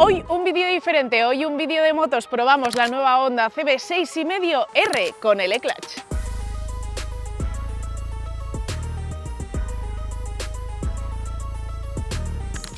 Hoy un vídeo diferente, hoy un vídeo de motos, probamos la nueva Honda CB6,5R con el e-clutch.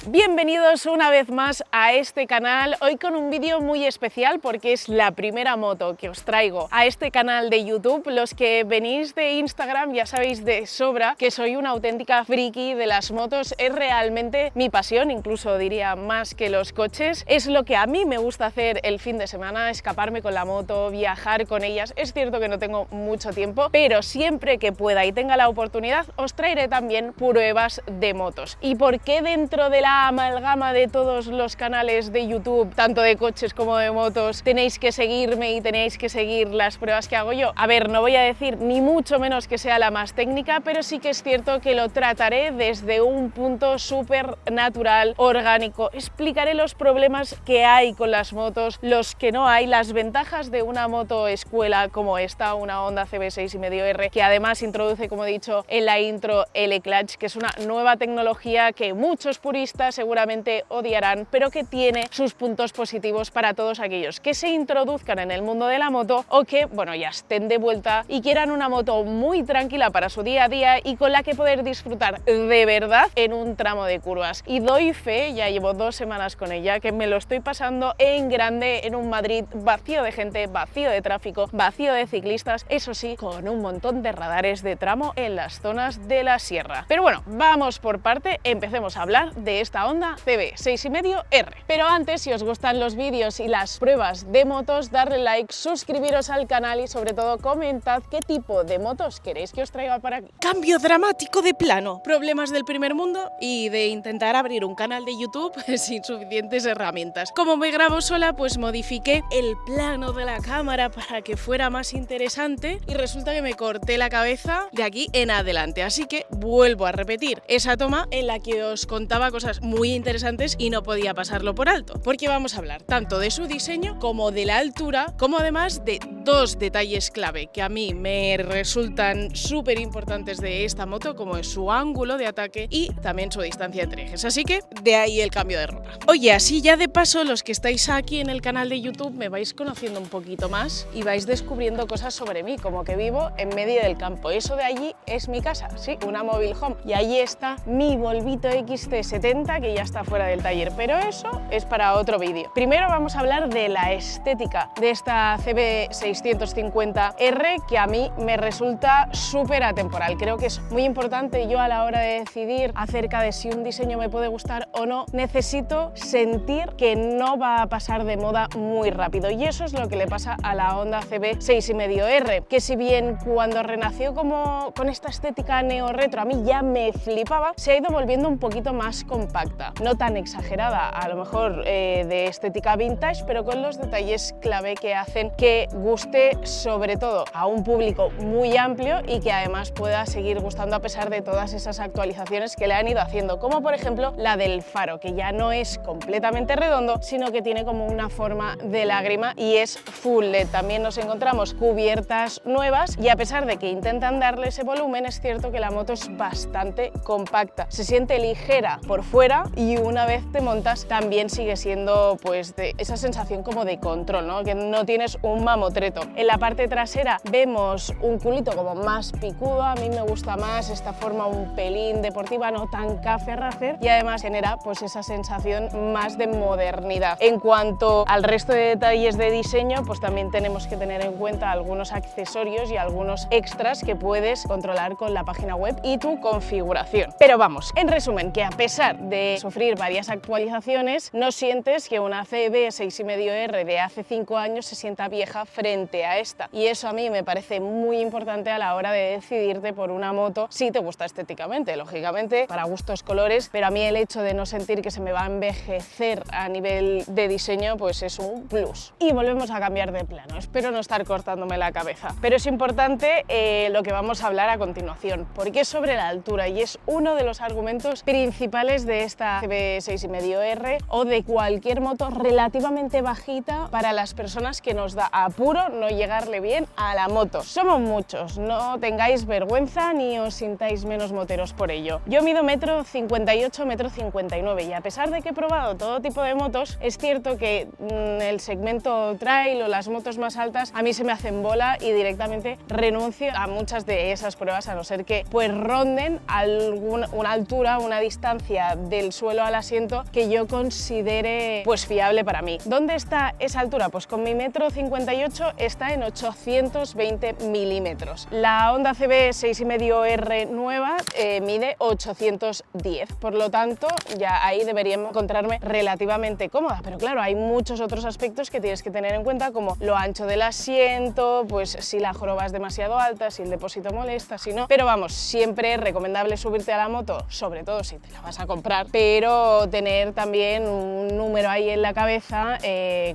Bienvenidos una vez más a este canal, hoy con un vídeo muy especial porque es la primera moto que os traigo a este canal de YouTube. Los que venís de Instagram ya sabéis de sobra que soy una auténtica friki de las motos, es realmente mi pasión, incluso diría más que los coches. Es lo que a mí me gusta hacer el fin de semana, escaparme con la moto, viajar con ellas. Es cierto que no tengo mucho tiempo, pero siempre que pueda y tenga la oportunidad os traeré también pruebas de motos. ¿Y por qué dentro de la amalgama de todos los canales de YouTube, tanto de coches como de motos, tenéis que seguirme y tenéis que seguir las pruebas que hago yo? A ver, no voy a decir ni mucho menos que sea la más técnica, pero sí que es cierto que lo trataré desde un punto súper natural, orgánico. Explicaré los problemas que hay con las motos, los que no hay, las ventajas de una moto escuela como esta, una Honda CB6,5R, que además introduce, como he dicho en la intro, el e-clutch, que es una nueva tecnología que muchos puristas seguramente odiarán, pero que tiene sus puntos positivos para todos aquellos que se introduzcan en el mundo de la moto o que, bueno, ya estén de vuelta y quieran una moto muy tranquila para su día a día y con la que poder disfrutar de verdad en un tramo de curvas. Y doy fe, ya llevo 2 semanas con ella, que me lo estoy pasando en grande en un Madrid vacío de gente, vacío de tráfico, vacío de ciclistas, eso sí, con un montón de radares de tramo en las zonas de la sierra. Pero bueno, vamos por parte, empecemos a hablar de esta Honda CB6,5R. Pero antes, si os gustan los vídeos y las pruebas de motos, darle like, suscribiros al canal y sobre todo comentad qué tipo de motos queréis que os traiga para aquí. Cambio dramático de plano, problemas del primer mundo y de intentar abrir un canal de YouTube sin suficientes herramientas. Como me grabo sola, pues modifiqué el plano de la cámara para que fuera más interesante y resulta que me corté la cabeza de aquí en adelante, así que vuelvo a repetir esa toma en la que os contaba cosas muy interesantes y no podía pasarlo por alto, porque vamos a hablar tanto de su diseño como de la altura, como además de 2 detalles clave que a mí me resultan súper importantes de esta moto, como es su ángulo de ataque y también su distancia entre ejes, así que de ahí el cambio de ropa. Oye, así ya de paso, los que estáis aquí en el canal de YouTube me vais conociendo un poquito más y vais descubriendo cosas sobre mí, como que vivo en medio del campo. Eso de allí es mi casa, sí, una mobile home, y allí está mi Volvito XT70 que ya está fuera del taller, pero eso es para otro vídeo. Primero vamos a hablar de la estética de esta CB650R, que a mí me resulta súper atemporal. Creo que es muy importante. Yo, a la hora de decidir acerca de si un diseño me puede gustar o no, necesito sentir que no va a pasar de moda muy rápido, y eso es lo que le pasa a la Honda CB6,5R, que si bien cuando renació como con esta estética neo-retro a mí ya me flipaba, se ha ido volviendo un poquito más compacta, no tan exagerada, a lo mejor de estética vintage, pero con los detalles clave que hacen que guste sobre todo a un público muy amplio y que además pueda seguir gustando a pesar de todas esas actualizaciones que le han ido haciendo, como por ejemplo la del faro, que ya no es completamente redondo, sino que tiene como una forma de lágrima y es full LED. También nos encontramos cubiertas nuevas y a pesar de que intentan darle ese volumen, es cierto que la moto es bastante compacta, se siente ligera por fuera y una vez te montas también sigue siendo pues de esa sensación como de control, ¿no? Que no tienes un mamotreto. En la parte trasera vemos un culito como más picudo, a mí me gusta más esta forma un pelín deportiva, no tan café racer, y además genera pues esa sensación más de modernidad. En cuanto al resto de detalles de diseño, pues también tenemos que tener en cuenta algunos accesorios y algunos extras que puedes controlar con la página web y tu configuración. Pero vamos, en resumen, que a pesar de sufrir varias actualizaciones, no sientes que una CB6,5R de hace 5 años se sienta vieja frente a esta, y eso a mí me parece muy importante a la hora de decidirte por una moto si te gusta estéticamente, lógicamente para gustos colores, pero a mí el hecho de no sentir que se me va a envejecer a nivel de diseño pues es un plus. Y volvemos a cambiar de plano, espero no estar cortándome la cabeza, pero es importante lo que vamos a hablar a continuación, porque es sobre la altura y es uno de los argumentos principales de esta CB6,5R o de cualquier moto relativamente bajita para las personas que nos da apuro no llegarle bien a la moto. Somos muchos, no tengáis vergüenza ni os sintáis menos moteros por ello. Yo mido 1,58 m, 1,59 m y a pesar de que he probado todo tipo de motos, es cierto que el segmento trail o las motos más altas a mí se me hacen bola y directamente renuncio a muchas de esas pruebas, a no ser que pues ronden una altura, una distancia del suelo al asiento que yo considere pues fiable para mí. ¿Dónde está esa altura? Pues con mi 1,58 m está en 820 milímetros. La Honda CB6,5R nueva mide 810, por lo tanto ya ahí debería encontrarme relativamente cómoda, pero claro, hay muchos otros aspectos que tienes que tener en cuenta, como lo ancho del asiento, pues si la joroba es demasiado alta, si el depósito molesta, si no, pero vamos, siempre es recomendable subirte a la moto, sobre todo si te la vas a comprar, pero tener también un número ahí en la cabeza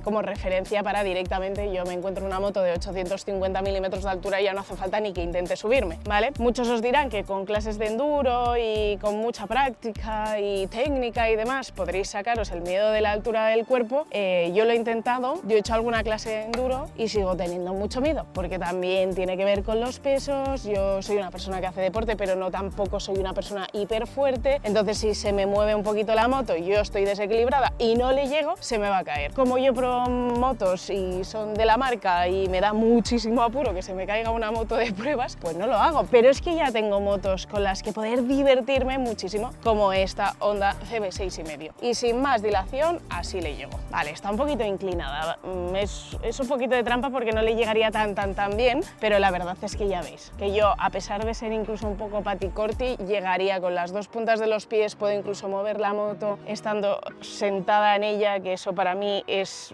como referencia para directamente, yo me encuentro una moto de 850 milímetros de altura y ya no hace falta ni que intente subirme, ¿vale? Muchos os dirán que con clases de enduro y con mucha práctica y técnica y demás podréis sacaros el miedo de la altura del cuerpo. Yo lo he intentado, yo he hecho alguna clase de enduro y sigo teniendo mucho miedo, porque también tiene que ver con los pesos. Yo soy una persona que hace deporte, pero no tampoco soy una persona hiper fuerte, entonces si se me mueve un poquito la moto y yo estoy desequilibrada y no le llego, se me va a caer. Como yo pruebo motos y son de la marca y me da muchísimo apuro que se me caiga una moto de pruebas, pues no lo hago, pero es que ya tengo motos con las que poder divertirme muchísimo, como esta Honda CB6,5. Y sin más dilación, así le llego. Vale, está un poquito inclinada, es un poquito de trampa porque no le llegaría tan bien, pero la verdad es que ya veis que yo, a pesar de ser incluso un poco paticorti, llegaría con las dos puntas de los pies, puedo incluso mover la moto estando sentada en ella, que eso para mí es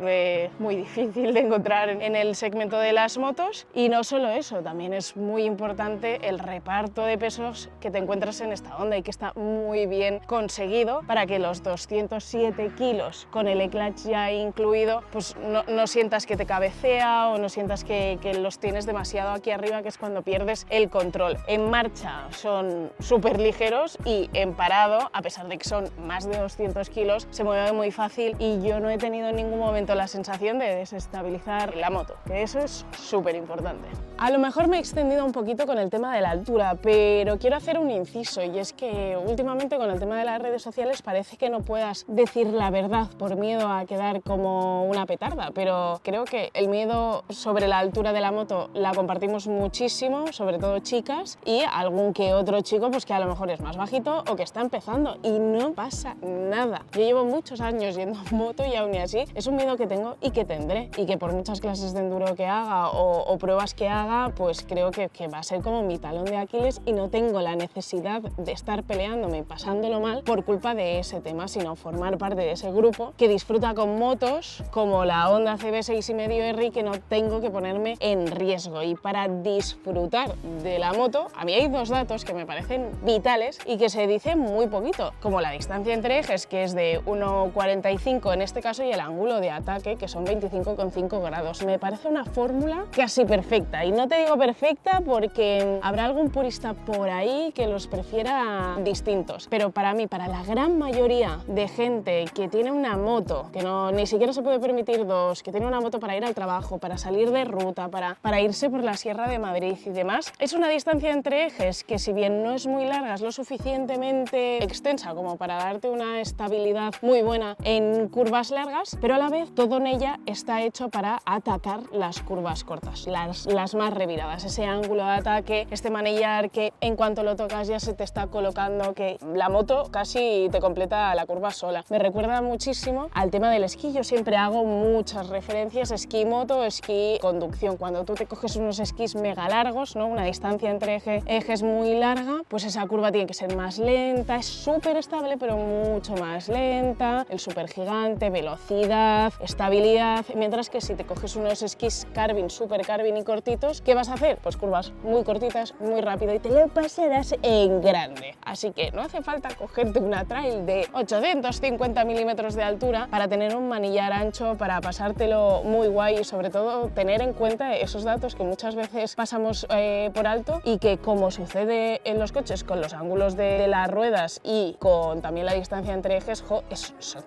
muy difícil de encontrar en el segmento de las motos. Y no solo eso, también es muy importante el reparto de pesos que te encuentras en esta Honda y que está muy bien conseguido para que los 207 kilos con el e-clutch ya incluido, pues no sientas que te cabecea o no sientas que los tienes demasiado aquí arriba, que es cuando pierdes el control. En marcha son súper ligeros y en parado, a pesar de que son más de 200 kilos, se mueve muy fácil y yo no he tenido en ningún momento la sensación de desestabilizar la moto, que eso es súper importante. A lo mejor me he extendido un poquito con el tema de la altura, pero quiero hacer un inciso, y es que últimamente con el tema de las redes sociales parece que no puedas decir la verdad por miedo a quedar como una petarda, pero creo que el miedo sobre la altura de la moto la compartimos muchísimo, sobre todo chicas, y algún que otro chico pues que a lo mejor es más bajito o que está empezando, y no pasa nada. Yo llevo muchos años yendo en moto y aún así es un miedo que tengo y que tendré, y que por muchas clases de enduro que haga o pruebas que haga, pues creo que va a ser como mi talón de Aquiles y no tengo la necesidad de estar peleándome y pasándolo mal por culpa de ese tema, sino formar parte de ese grupo que disfruta con motos como la Honda CB6,5R, que no tengo que ponerme en riesgo. Y para disfrutar de la moto, a mí hay dos datos que me parecen vitales y que se dicen muy poquito, como la distancia entre ejes, que es de 1,45 en este caso, y el ángulo de ataque, que son 25,5 grados. Me parece una fórmula casi perfecta, y no te digo perfecta porque habrá algún purista por ahí que los prefiera distintos, pero para mí, para la gran mayoría de gente que tiene una moto, que ni siquiera se puede permitir dos, que tiene una moto para ir al trabajo, para salir de ruta, para irse por la Sierra de Madrid y demás, es una distancia entre ejes que, si bien no es muy larga, es lo suficientemente extensa como para darte una estabilidad muy buena en curvas largas, pero a la vez todo en ella está hecho para atacar las curvas cortas, las más reviradas, ese ángulo de ataque, este manillar que en cuanto lo tocas ya se te está colocando, que la moto casi te completa la curva sola. Me recuerda muchísimo al tema del esquí. Yo siempre hago muchas referencias: esquí moto, esquí conducción. Cuando tú te coges unos esquís mega largos, ¿no? Una distancia entre ejes muy larga, pues esa curva tiene que ser más lenta, es súper estable pero mucho más lenta, el súper gigante, velocidad, estabilidad, mientras que si te coges unos esquís carving, super carving y cortitos, kilómetros, ¿qué vas a hacer? Pues curvas muy cortitas, muy rápido y te lo pasarás en grande. Así que no hace falta cogerte una trail de 850 milímetros de altura para tener un manillar ancho, para pasártelo muy guay y sobre todo tener en cuenta esos datos que muchas veces pasamos por alto y que, como sucede en los coches con los ángulos de las ruedas y con también la distancia entre ejes,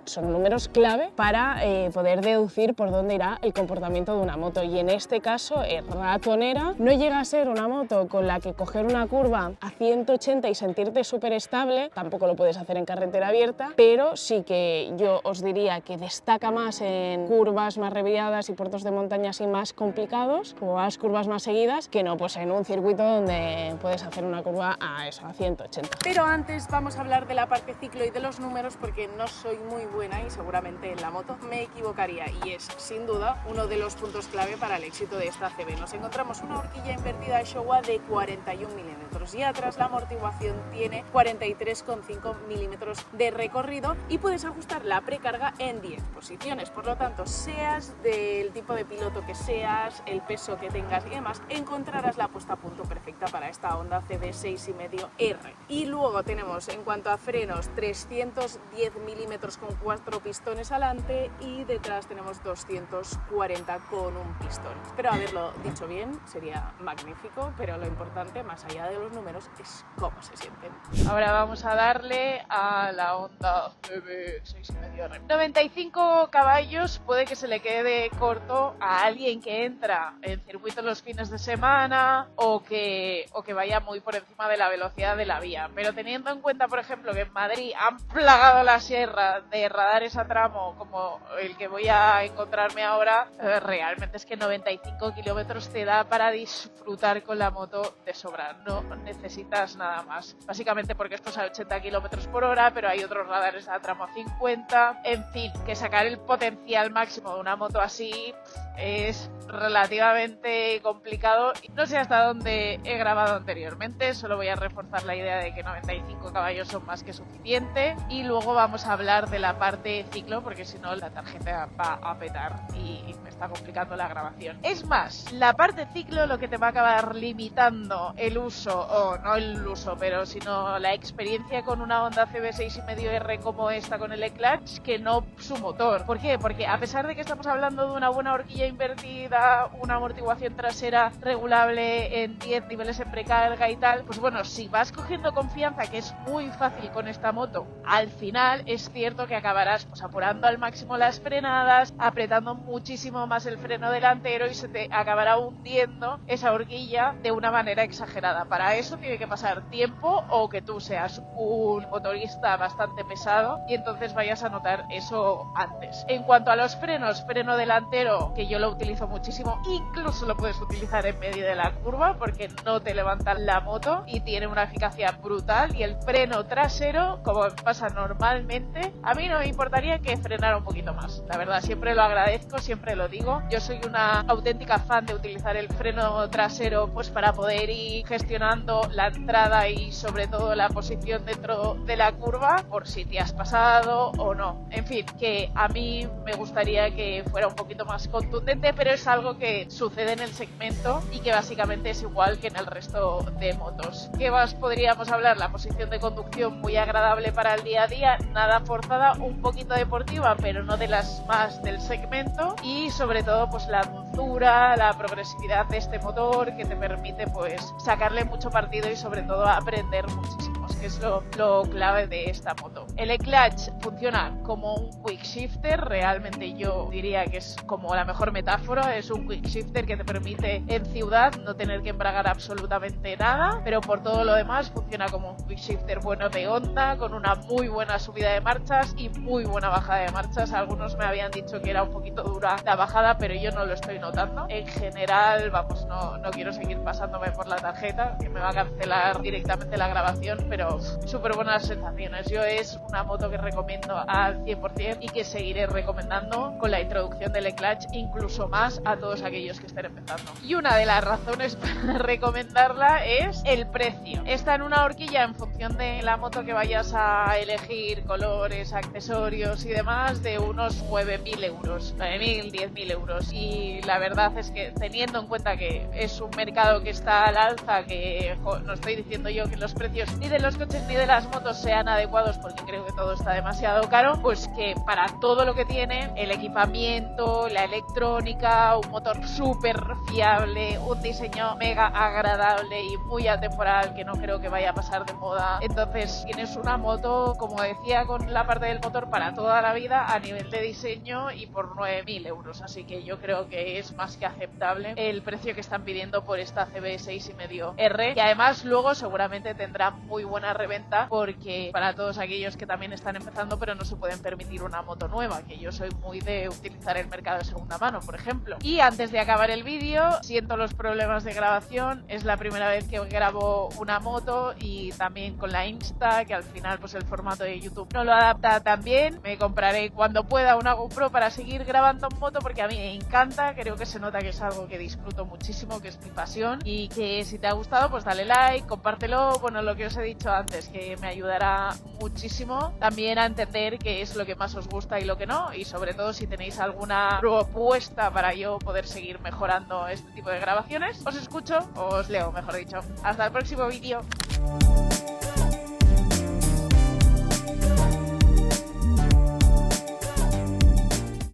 son números clave para poder deducir por dónde irá el comportamiento de una moto. Y en este caso es ratonera, no llega a ser una moto con la que coger una curva a 180 y sentirte súper estable, tampoco lo puedes hacer en carretera abierta, pero sí que yo os diría que destaca más en curvas más reviadas y puertos de montaña así más complicados, como las curvas más seguidas, que no pues en un circuito donde puedes hacer una curva a 180. Pero antes vamos a hablar de la parte ciclo y de los números, porque no soy muy buena y seguramente en la moto me equivocaría, y es sin duda uno de los puntos clave para el éxito de esta CB. Nos encontramos una horquilla invertida Showa de 41 milímetros y atrás la amortiguación tiene 43,5 milímetros de recorrido y puedes ajustar la precarga en 10 posiciones. Por lo tanto, seas del tipo de piloto que seas, el peso que tengas y demás, encontrarás la puesta a punto perfecta para esta Honda CB 6,5R. Y luego tenemos, en cuanto a frenos, 310 milímetros con 4 pistones adelante y detrás tenemos 240 con un pistón. Espero haberlo dicho bien, sería magnífico, pero lo importante, más allá de los números, es cómo se sienten. Ahora vamos a darle a la Honda CB 6,5R. 95 caballos puede que se le quede corto a alguien que entra en circuitos los fines de semana o que vaya muy por encima de la velocidad de la vía, pero teniendo en cuenta, por ejemplo, que en Madrid han plagado la sierra de radares a tramo como el que voy a encontrarme ahora, realmente es que 95 kilómetros te da para disfrutar con la moto de sobra, no necesitas nada más, básicamente porque esto es a 80 kilómetros por hora, pero hay otros radares a tramo a 50, en fin, que sacar el potencial máximo de una moto así es relativamente complicado. No sé hasta dónde he grabado anteriormente, solo voy a reforzar la idea de que 95 caballos son más que suficiente, y luego vamos a hablar de la parte ciclo, porque si no la tarjeta va a petar y me está complicando la grabación. Es más, la parte ciclo lo que te va a acabar limitando el uso, o no el uso, pero sino la experiencia con una Honda CB 6,5R como esta con el e-clutch, que no su motor. ¿Por qué? Porque a pesar de que estamos hablando de una buena horquilla invertida, una amortiguación trasera regulable en 10 niveles en precarga y tal, pues bueno, si vas cogiendo confianza, que es muy fácil con esta moto, al final es cierto que acabarás pues apurando al máximo las frenadas, apretando muchísimo más el freno delantero y se te acabará hundiendo esa horquilla de una manera exagerada. Para eso tiene que pasar tiempo, o que tú seas un motorista bastante pesado y entonces vayas a notar eso antes. En cuanto a los frenos, freno delantero, que yo lo utilizo muchísimo, incluso lo puedes utilizar en medio de la curva porque no te levanta la moto y tiene una eficacia brutal. Y el freno trasero, como pasa normalmente, a mí no me importaría que frenara un poquito más, la verdad, siempre lo agradezco, siempre lo digo. Yo soy una auténtica fan de utilizar el freno trasero pues para poder ir gestionando la entrada y sobre todo la posición dentro de la curva, por si te has pasado o no. En fin, que a mí me gustaría que fuera un poquito más contundente, pero es algo que sucede en el segmento y que básicamente es igual que en el resto de motos. ¿Qué más podríamos hablar? La posición de conducción muy agradable para el día a día, nada forzada, un poquito deportiva, pero no de las más del segmento, y sobre todo pues la dulzura, la progresividad de este motor que te permite pues sacarle mucho partido y sobre todo aprender muchísimo, que es lo clave de esta moto. El e-clutch funciona como un quick shifter, realmente yo diría que es como la mejor metáfora, es un quick shifter que te permite en ciudad no tener que embragar absolutamente nada, pero por todo lo demás funciona como un quick shifter bueno de Honda, con una muy buena subida de marchas y muy buena bajada de marchas. Algunos me habían dicho que era un poquito dura la bajada, pero yo no lo estoy notando. En general, vamos, no quiero seguir pasándome por la tarjeta, que me va a cancelar directamente la grabación, pero pero súper buenas sensaciones. Yo es una moto que recomiendo al 100% y que seguiré recomendando con la introducción del e-clutch incluso más a todos aquellos que estén empezando. Y una de las razones para recomendarla es el precio. Está en una horquilla en función de la moto que vayas a elegir, colores, accesorios y demás, de unos 9.000 euros, 9.000, 10.000 euros. Y la verdad es que teniendo en cuenta que es un mercado que está al alza, que no estoy diciendo yo que los precios ni de los coches ni de las motos sean adecuados, porque creo que todo está demasiado caro, pues que para todo lo que tiene, el equipamiento, la electrónica, un motor súper fiable, un diseño mega agradable y muy atemporal que no creo que vaya a pasar de moda, entonces tienes una moto, como decía, con la parte del motor para toda la vida a nivel de diseño y por 9.000 euros, así que yo creo que es más que aceptable el precio que están pidiendo por esta CB6,5R, y además luego seguramente tendrá muy buena reventa, porque para todos aquellos que también están empezando pero no se pueden permitir una moto nueva, que yo soy muy de utilizar el mercado de segunda mano, por ejemplo. Y antes de acabar el vídeo, siento los problemas de grabación, es la primera vez que grabo una moto y también con la Insta, que al final pues el formato de YouTube no lo adapta tan bien. Me compraré cuando pueda una GoPro para seguir grabando en moto, porque a mí me encanta, creo que se nota que es algo que disfruto muchísimo, que es mi pasión, y que si te ha gustado pues dale like, compártelo, bueno, lo que os he dicho antes, que me ayudará muchísimo también a entender qué es lo que más os gusta y lo que no, y sobre todo si tenéis alguna propuesta para yo poder seguir mejorando este tipo de grabaciones, os escucho, os leo, mejor dicho. Hasta el próximo vídeo.